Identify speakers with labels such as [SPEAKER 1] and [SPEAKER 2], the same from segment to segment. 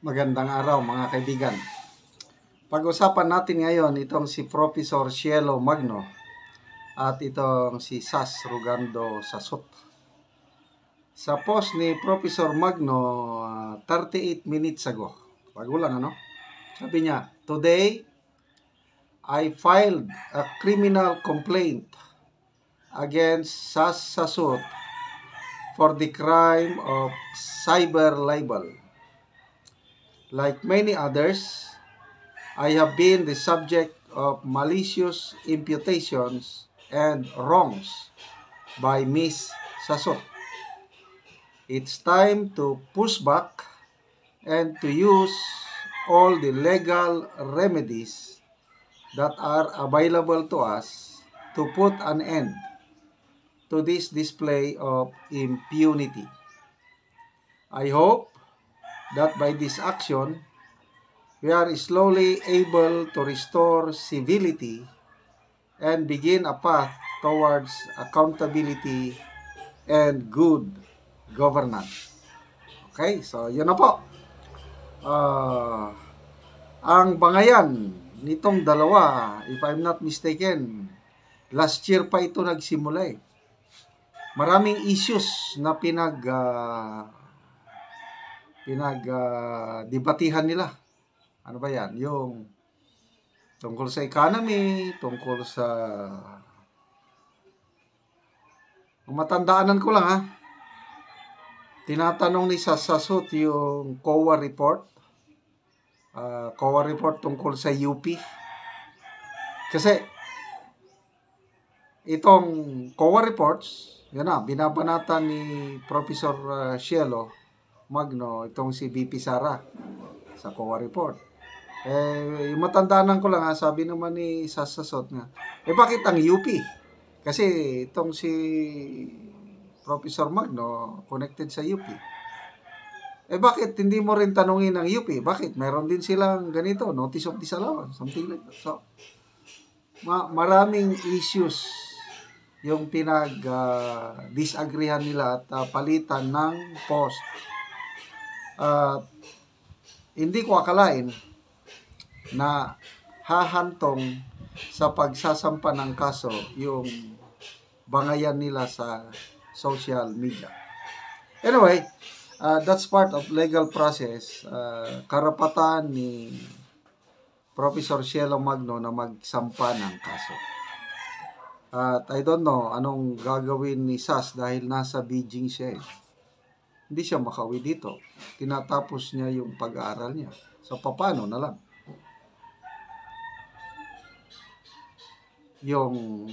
[SPEAKER 1] Magandang araw mga kaibigan. Pag-usapan natin ngayon itong si Professor Cielo Magno at itong si Sas Rugando Sasot. Sa post ni Professor Magno 38 minutes ago, bago lang sabi niya, "Today, I filed a criminal complaint against Sas Sasot for the crime of cyber libel. Like many others, I have been the subject of malicious imputations and wrongs by Miss Sasot. It's time to push back and to use all the legal remedies that are available to us to put an end to this display of impunity. I hope that by this action, we are slowly able to restore civility and begin a path towards accountability and good governance." Okay, so yun na po. Ang bangayan nitong dalawa, if I'm not mistaken, last year pa ito nagsimula eh. Maraming issues na pinag-debatihan nila. Ano ba yan? Yung tungkol sa economy, tungkol sa... Matandaanan ko lang tinatanong ni Sasot yung COA report. COA report tungkol sa UP. Kasi itong COA reports, yan binabanatan ni Professor Cielo Magno, itong si VP Sara sa COA report. Yung matandaanan ko lang sabi naman ni Sasot nga, bakit ang UP? Kasi itong si Professor Magno connected sa UP. Bakit hindi mo rin tanungin ang UP? Bakit? Meron din silang ganito, notice of disallowance, something like that. So, maraming issues yung pinag-disagreehan nila at palitan ng post. Hindi ko akalain na hahantong sa pagsasampa ng kaso yung bangayan nila sa social media. Anyway, that's part of legal process. Karapatan ni Professor Cielo Magno na magsampa ng kaso. At I don't know anong gagawin ni Sas dahil nasa Beijing siya eh. Hindi siya makauwi dito. Tinatapos niya yung pag-aaral niya. So, paano na lang? Yung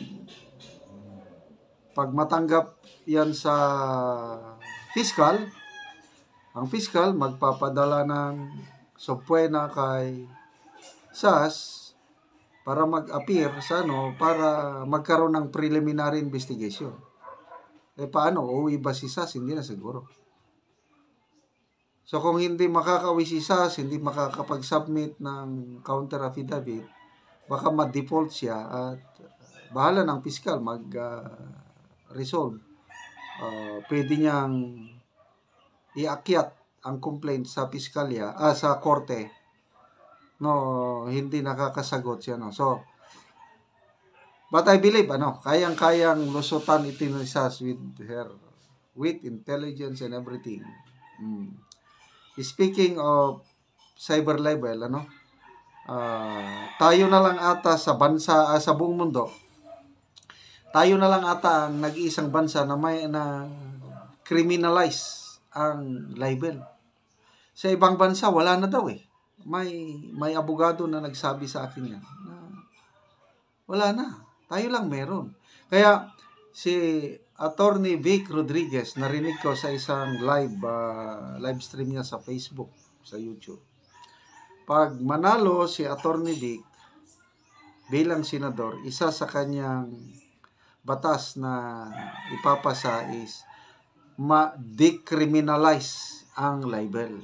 [SPEAKER 1] pag matanggap yan sa fiscal, ang fiscal magpapadala ng subpoena kay Sas para mag-appear sa para magkaroon ng preliminary investigation. Paano? Uuwi ba si Sas? Hindi na siguro. So, kung hindi makakauwi si Sas, hindi makakapag-submit ng counter affidavit, baka ma-default siya at bahala ng fiscal mag-resolve. Pwede niyang iakyat ang complaint sa piskalya, sa korte. Hindi nakakasagot siya. So, but I believe, kayang-kayang lusutan ito ni Sas with intelligence and everything. Speaking of cyber libel, tayo na lang ata sa bansa, sa buong mundo, tayo na lang ata ang nag-iisang bansa na may criminalize ang libel. Sa ibang bansa, wala na daw eh. May abogado na nagsabi sa akin yan. Wala na. Tayo lang meron. Kaya, si Attorney Vic Rodriguez, narinig ko sa isang live stream niya sa Facebook, sa YouTube. Pag manalo si Attorney Vic bilang senador, isa sa kanyang batas na ipapasa is ma-decriminalize ang libel.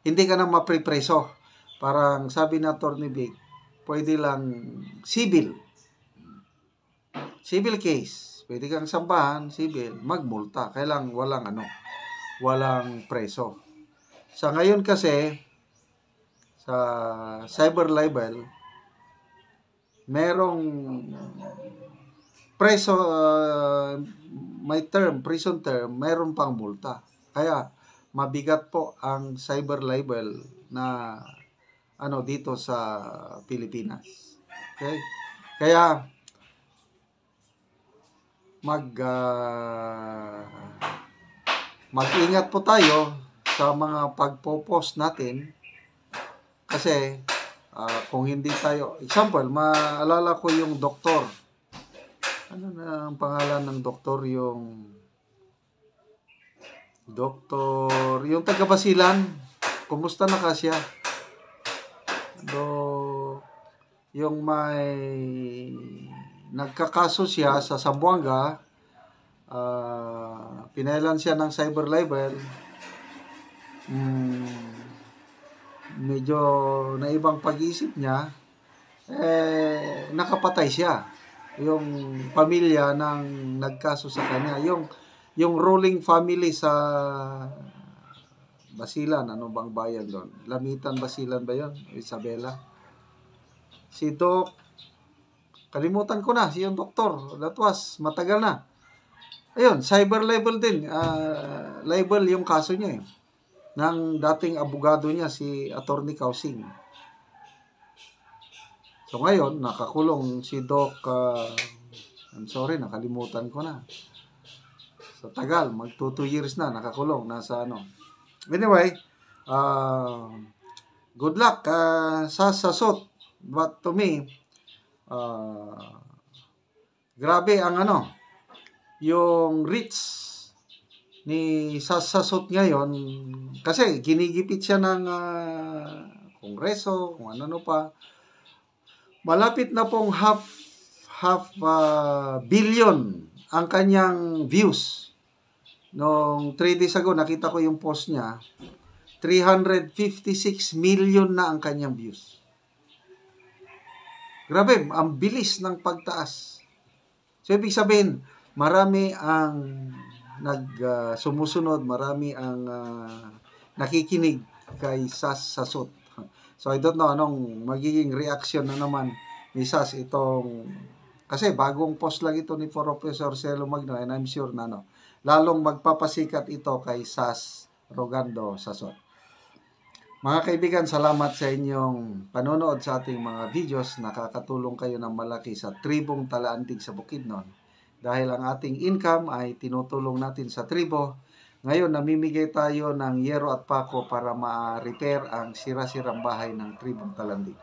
[SPEAKER 1] Hindi ka nang mapripreso. Parang sabi na Attorney Vic, pwede lang civil case. Pwede kang sampahan, civil, magmulta. Kailang walang preso. Sa ngayon kasi, sa cyber libel, merong preso, may term, prison term, meron pang multa. Kaya, mabigat po ang cyber libel na dito sa Pilipinas. Okay? Kaya, mag-ingat po tayo sa mga pagpo-post natin kasi kung hindi tayo, example, maalala ko yung doktor. Ano na ang pangalan ng doktor? Yung taga-Basilan. Kumusta na ka siya? Yung may nagkakaso siya sa Zamboanga, pinailan siya ng cyber libel. Medyo naibang pag-iisip niya, nakapatay siya. Yung pamilya ng nagkaso sa kanya, yung ruling family sa Basilan, ano bang bayan doon? Lamitan, Basilan ba yun? Isabela. Si Doc, kalimutan ko na, yung doktor. That was, matagal na. Ayun, cyber libel din. Libel yung kaso niya ng dating abogado niya, si Attorney Kausing. So ngayon, nakakulong si Doc, I'm sorry, nakalimutan ko na. So tagal, mag 2 years na, nakakulong, nasa Anyway, good luck sa sasot. But to me, grabe ang yung reach ni Sasasot ngayon, kasi ginigipit siya ng kongreso, kung ano pa. Malapit na pong half billion ang kanyang views. Nung 3 days ago, nakita ko yung post niya, 356 million na ang kanyang views. Grabe, ang bilis ng pagtaas. So, ibig sabihin, marami ang sumusunod, marami ang nakikinig kay Sasasot. So, I don't know anong magiging reaction na naman ni Sas itong, kasi bagong post lang ito ni Professor Cielo Magno, and I'm sure na lalong magpapasikat ito kay Sas Rogando Sasot. Mga kaibigan, salamat sa inyong panonood sa ating mga videos. Nakakatulong kayo ng malaki sa tribong Talaantig sa Bukidnon. Dahil ang ating income ay tinutulong natin sa tribo. Ngayon, namimigay tayo ng yero at pako para ma-repair ang sira-sirang bahay ng tribong Talandig.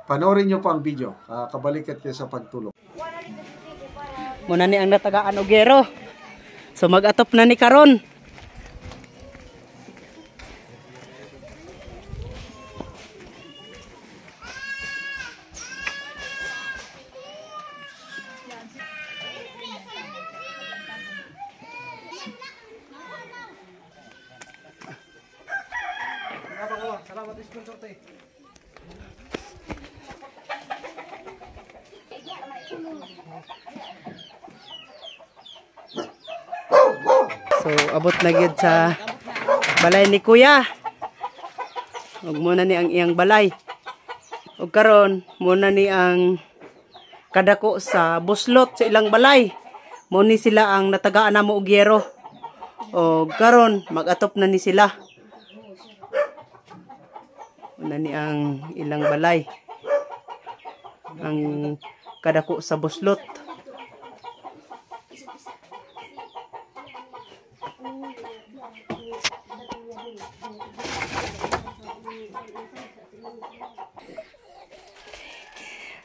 [SPEAKER 1] Panoorin nyo po ang video. Kabalikat kayo sa pagtulong.
[SPEAKER 2] Muna ni ang natagaan og yero. So mag-atop na ni karon.
[SPEAKER 1] Salamat sponsor tayo.
[SPEAKER 2] So abot na gyud sa balay ni Kuya. Ug muna ni ang iyang balay. Ug karon muna ni ang kadako sa buslot sa ilang balay. Mo ni sila ang natagaan namo og yero. Ug karon mag-atop na ni sila. Muna ni ang ilang balay. Ang kadako sa buslot.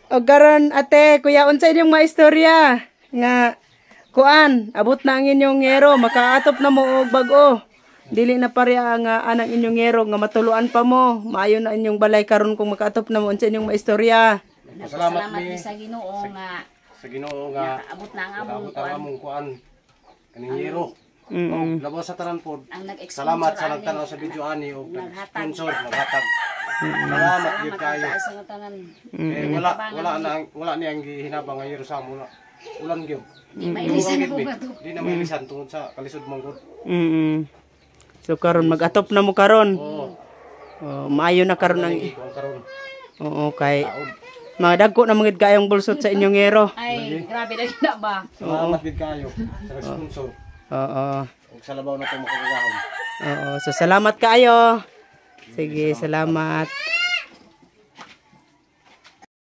[SPEAKER 2] O karon ate, kuya, unsa inyong maistorya nga kuan, abot na ang inyong yero, makaatop na mo og bag-o. Dili na pareha nga anang inyong yero nga matuluan pa mo. Maayo na inyong balay karon kung makaatop na mo unsa inyong maistorya.
[SPEAKER 3] Salamat mi sa Ginoo nga abot na ang
[SPEAKER 4] among kuan kaning yero. Labo sa tanan pod.
[SPEAKER 3] Ang
[SPEAKER 4] Salamat sa nagtanaw sa video ani og sponsor naghatag. Salamat gyud kayo. Wala ni ang gihinabang nga yero sa amo na. Ulan gyud.
[SPEAKER 3] Di mailisan
[SPEAKER 4] Di na mailisan tungod sa kalisod mong gud.
[SPEAKER 2] So karon mag-atop na mo karon.
[SPEAKER 4] Oo.
[SPEAKER 2] Maayo na karon ang
[SPEAKER 4] Ang karon.
[SPEAKER 2] oo kay mga dagko na mga kayong bulsot sa inyong ngero.
[SPEAKER 3] Ay, grabe na gina ba?
[SPEAKER 4] Salamat gid kayo sa nag-sponsor.
[SPEAKER 2] Oo.
[SPEAKER 4] Ug sa labaw na to makagahom.
[SPEAKER 2] Oo. So salamat kayo. Sige, salamat.